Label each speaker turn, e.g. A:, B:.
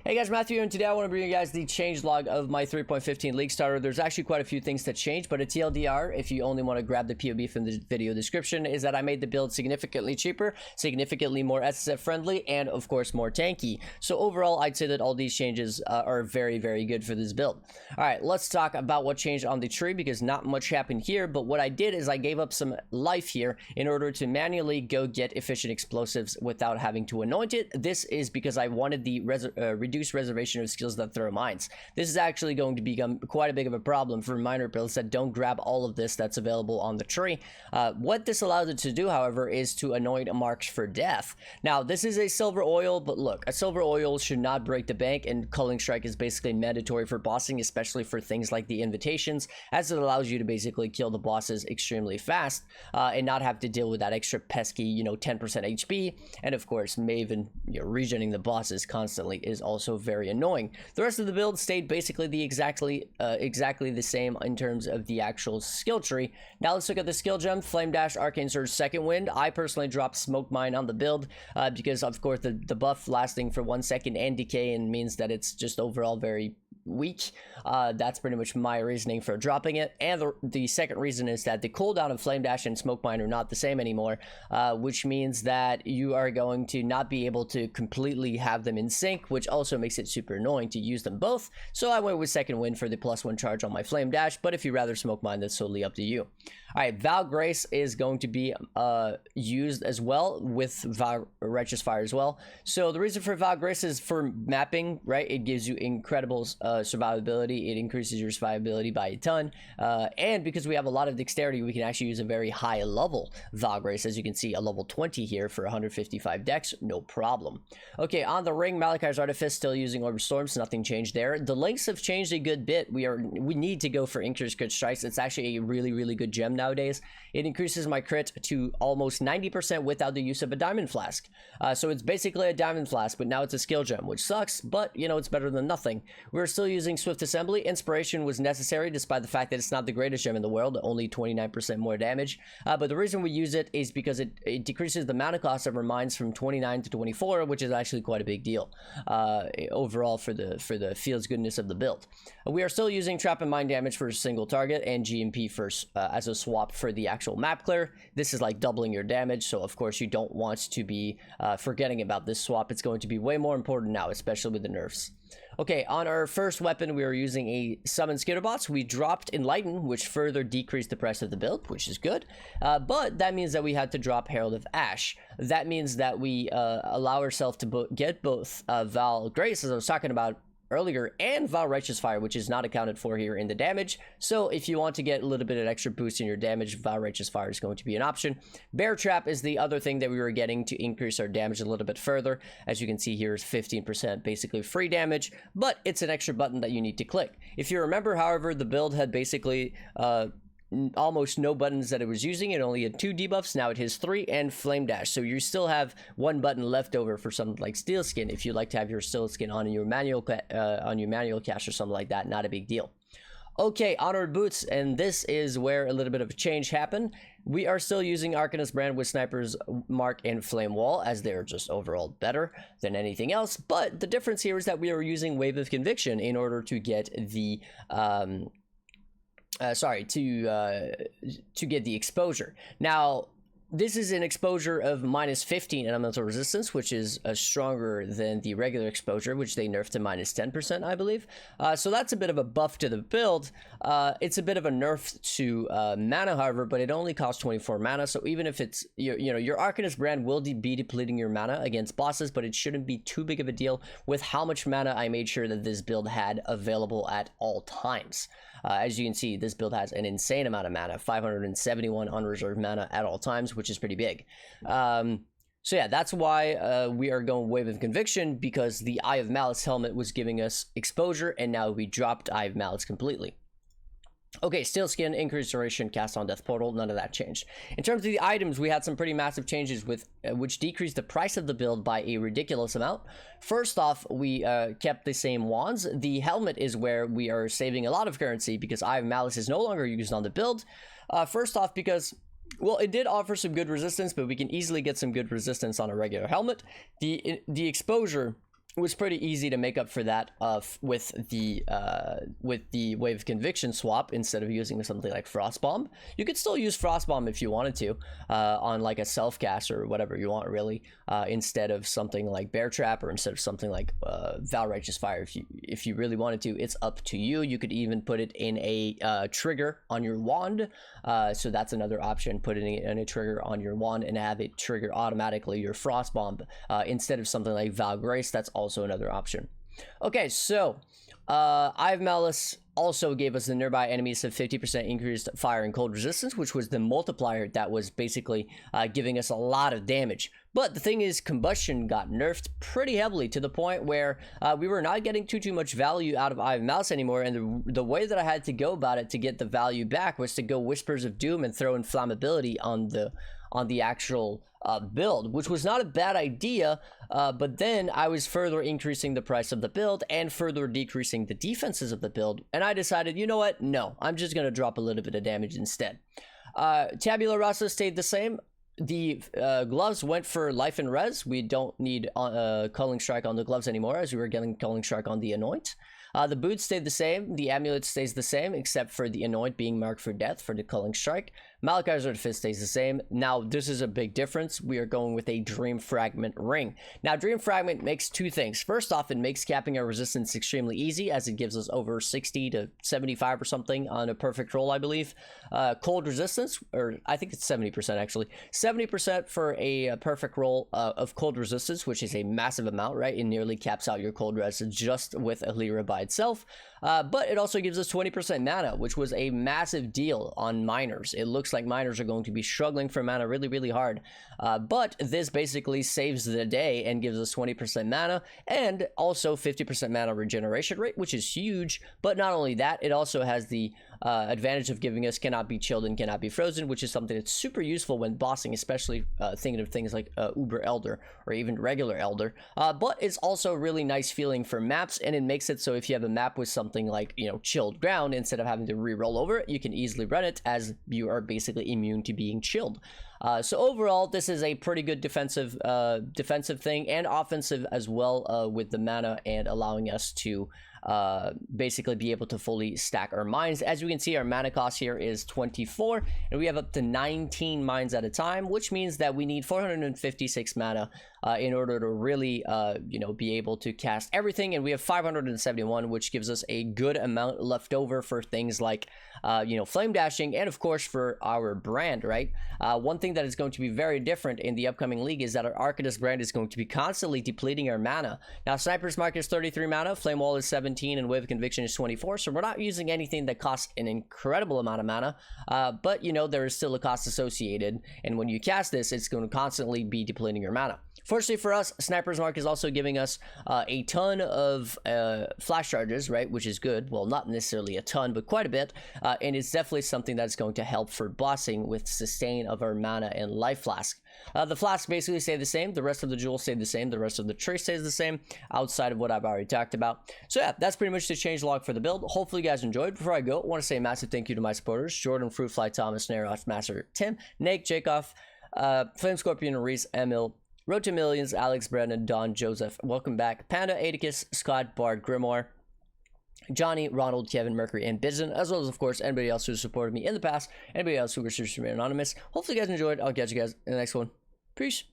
A: Hey guys, Matthew here, and today I want to bring you guys the change log of my 3.15 League Starter. There's actually quite a few things that changed, but a TLDR, if you only want to grab the POB from the video description, is that I made the build significantly cheaper, significantly more SSF friendly, and of course more tanky. So overall, I'd say that all these changes are very, very good for this build. Alright, let's talk about what changed on the tree, because not much happened here, but what I did is I gave up some life here in order to manually go get efficient explosives without having to anoint it. This is because I wanted the reduced reservation of skills that throw mines. This is actually going to become quite a big of a problem for miner builds that don't grab all of this that's available on the tree. What this allows it to do, however, is to anoint marks for death. Now, this is a silver oil, but look, a silver oil should not break the bank, and Culling Strike is basically mandatory for bossing, especially for things like the invitations, as it allows you to basically kill the bosses extremely fast and not have to deal with that extra pesky, 10% HP. And of course, Maven, regenerating the bosses constantly is also very annoying. The rest of the build stayed basically the exactly the same in terms of the actual skill tree. Now let's look at the skill gem. Flame Dash, Arcane Surge, Second Wind. I personally dropped Smoke Mine on the build because of course the buff lasting for 1 second and decay and means that it's just overall very weak. That's pretty much my reasoning for dropping it. And the second reason is that the cooldown of Flame Dash and Smoke Mine are not the same anymore, which means that you are going to not be able to completely have them in sync, which also makes it super annoying to use them both. So I went with Second Wind for the +1 charge on my Flame Dash, but if you rather Smoke Mine, that's totally up to you. Alright, Val Grace is going to be used as well with Val Righteous Fire as well. So the reason for Val Grace is for mapping, right? It gives you incredible survivability. It increases your survivability by a ton, and because we have a lot of dexterity, we can actually use a very high level Val Grace. As you can see, a level 20 here for 155 dex, no problem. Okay, on the ring, Malachi's Artifice still using Orb Storms, nothing changed there. The links have changed a good bit. We need to go for increased crit strikes. It's actually a really good gem nowadays. It increases my crit to almost 90% without the use of a diamond flask. So it's basically a diamond flask, but now it's a skill gem, which sucks, but it's better than nothing. We're still using Swift Assembly. Inspiration was necessary despite the fact that it's not the greatest gem in the world, only 29% more damage. But the reason we use it is because it decreases the mana cost of our mines from 29 to 24, which is actually quite a big deal overall for the feels goodness of the build. We are still using Trap and Mine damage for a single target and GMP as a swap for the actual map clear. This is like doubling your damage, so of course you don't want to be forgetting about this swap. It's going to be way more important now, especially with the nerfs. Okay, on our first weapon, we are using a Summon Skitterbots. We dropped Enlighten, which further decreased the price of the build, which is good. But that means that we had to drop Herald of Ash. That means that we allow ourselves to get both Val Grace, as I was talking about earlier, and Val Righteous Fire, which is not accounted for here in the damage. So if you want to get a little bit of extra boost in your damage, Val Righteous Fire is going to be an option. Bear Trap is the other thing that we were getting to increase our damage a little bit further. As you can see here, is 15% basically free damage, but it's an extra button that you need to click. If you remember, however, the build had basically almost no buttons that it was using. It only had 2 debuffs. Now it has 3 and Flame Dash. So you still have 1 button left over for something like Steel Skin if you'd like to have your Steel Skin on your manual cache or something like that. Not a big deal. Okay, Honored Boots, and this is where a little bit of a change happened. We are still using Arcanist brand with Sniper's Mark and Flame Wall, as they're just overall better than anything else. But the difference here is that we are using Wave of Conviction in order to get the to get the exposure. Now, this is an exposure of -15 elemental resistance, which is stronger than the regular exposure, which they nerfed to -10%, I believe. So that's a bit of a buff to the build. It's a bit of a nerf to mana, however, but it only costs 24 mana. So even if it's your Arcanist brand will be depleting your mana against bosses, but it shouldn't be too big of a deal with how much mana I made sure that this build had available at all times. As you can see, this build has an insane amount of mana, 571 unreserved mana at all times, which is pretty big. So yeah, that's why we are going Wave of Conviction, because the Eye of Malice helmet was giving us exposure, and now we dropped Eye of Malice completely. Okay, Steel Skin, increased duration, cast on Death Portal, none of that changed. In terms of the items, we had some pretty massive changes with which decreased the price of the build by a ridiculous amount. First off, we kept the same wands. The helmet is where we are saving a lot of currency because Eye of Malice is no longer used on the build. First off, because, well, it did offer some good resistance, but we can easily get some good resistance on a regular helmet. The exposure was pretty easy to make up for that with the Wave of Conviction swap. Instead of using something like Frostbomb, you could still use Frostbomb if you wanted to on like a self cast or whatever you want, really, instead of something like Bear Trap, or instead of something like Val Righteous Fire. If you really wanted to, it's up to you. You could even put it in a trigger on your wand, so that's another option, putting it in a trigger on your wand and have it trigger automatically your Frostbomb instead of something like Val Grace. That's also another option. Okay, so Eye of Malice also gave us the nearby enemies a 50% increased fire and cold resistance, which was the multiplier that was basically giving us a lot of damage. But the thing is, combustion got nerfed pretty heavily to the point where we were not getting too much value out of Eye of Malice anymore, and the way that I had to go about it to get the value back was to go Whispers of Doom and throw inflammability on the actual build, which was not a bad idea, but then I was further increasing the price of the build and further decreasing the defenses of the build, and I decided, you know what, no, I'm just going to drop a little bit of damage instead. Tabula Rasa stayed the same. The gloves went for life and res. We don't need Culling Strike on the gloves anymore, as we were getting Culling Strike on the Anoint. The boots stayed the same. The amulet stays the same, except for the Anoint being marked for death for the Culling Strike. Malachi's Artifice stays the same. Now, this is a big difference. We are going with a Dream Fragment ring. Now, Dream Fragment makes two things. First off, it makes capping our resistance extremely easy, as it gives us over 60 to 75 or something on a perfect roll, I believe. Cold resistance, or I think it's 70% actually. 70% for a perfect roll of cold resistance, which is a massive amount, right? It nearly caps out your cold res just with Alira by itself. But it also gives us 20% mana, which was a massive deal on miners. It looks like miners are going to be struggling for mana really, really hard. But this basically saves the day and gives us 20% mana and also 50% mana regeneration rate, which is huge. But not only that, it also has the advantage of giving us cannot be chilled and cannot be frozen, which is something that's super useful when bossing, especially thinking of things like Uber Elder or even regular Elder. But it's also really nice feeling for maps, and it makes it so if you have a map with something like, you know, chilled ground, instead of having to re-roll over it, you can easily run it, as you are basically immune to being chilled. So overall, this is a pretty good defensive thing, and offensive as well, with the mana and allowing us to basically be able to fully stack our mines. As you can see, our mana cost here is 24, and we have up to 19 mines at a time, which means that we need 456 mana in order to really you know, be able to cast everything, and we have 571, which gives us a good amount left over for things like you know, flame dashing, and of course for our brand, right? One thing that is going to be very different in the upcoming league is that our Arcanist brand is going to be constantly depleting our mana. Now, Sniper's Mark is 33 mana, Flame Wall is 17, and Wave of Conviction is 24, so we're not using anything that costs an incredible amount of mana, but you know, there is still a cost associated, and when you cast this, it's going to constantly be depleting your mana. Fortunately for us, Sniper's Mark is also giving us a ton of flash charges, right, which is good. Well, not necessarily a ton, but quite a bit, and it's definitely something that's going to help for bossing with sustain of our mana and life flask. The flasks basically stay the same, the rest of the jewels stay the same, the rest of the tree stays the same, outside of what I've already talked about. So yeah, that's pretty much the changelog for the build. Hopefully you guys enjoyed. Before I go, I want to say a massive thank you to my supporters: Jordan, Fruitfly, Thomas, Naros, Master, Tim, Nate, Jacob, Flame Scorpion, Reese, Emil, Road to Millions, Alex, Brennan, Don, Joseph, welcome back, Panda, Atticus, Scott, Bard, Grimoire, Johnny, Ronald, Kevin, Mercury, and Bizen, as well as, of course, anybody else who supported me in the past, anybody else who wishes to remain anonymous. Hopefully you guys enjoyed. I'll catch you guys in the next one. Peace.